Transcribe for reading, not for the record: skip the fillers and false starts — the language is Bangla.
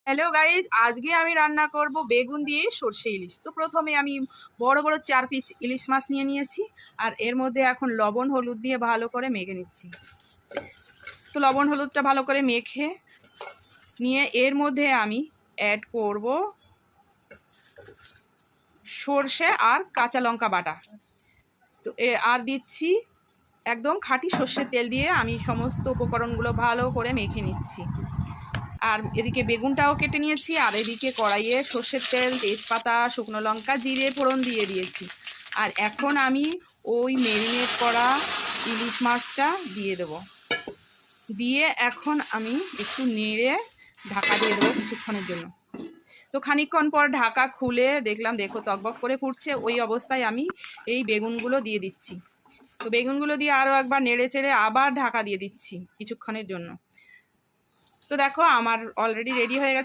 হ্যালো গাইজ, আজকে আমি রান্না করব বেগুন দিয়ে সর্ষে ইলিশ। তো প্রথমে আমি বড় বড় 4 পিস ইলিশ মাছ নিয়ে নিয়েছি, আর এর মধ্যে এখন লবণ হলুদ দিয়ে ভালো করে মেখে নিচ্ছি। তো লবণ হলুদটা ভালো করে মেখে নিয়ে এর মধ্যে আমি অ্যাড করব সর্ষে আর কাঁচা লঙ্কা বাটা। তো আর দিচ্ছি একদম খাঁটি সর্ষের তেল দিয়ে আমি সমস্ত উপকরণগুলো ভালো করে মেখে নিচ্ছি। আর এদিকে বেগুনটাও কেটে নিয়েছি, আর এদিকে কড়াইয়ে সর্ষের তেল, তেজপাতা, শুকনো লঙ্কা, জিরে ফোড়ন দিয়ে দিয়েছি। আর এখন আমি ওই ম্যারিনেট করা ইলিশ মাছটা দিয়ে দেবো। দিয়ে এখন আমি একটু নেড়ে ঢাকা দিয়ে দেবো কিছুক্ষণের জন্য। তো খানিকক্ষণ পর ঢাকা খুলে দেখলাম, দেখো টকবক করে ফুটছে। ওই অবস্থায় আমি এই বেগুনগুলো দিয়ে দিচ্ছি। তো বেগুনগুলো দিয়ে আরও একবার নেড়ে চেড়ে আবার ঢাকা দিয়ে দিচ্ছি কিছুক্ষণের জন্য। তো দেখো আমার অলরেডি রেডি হয়ে গেছে।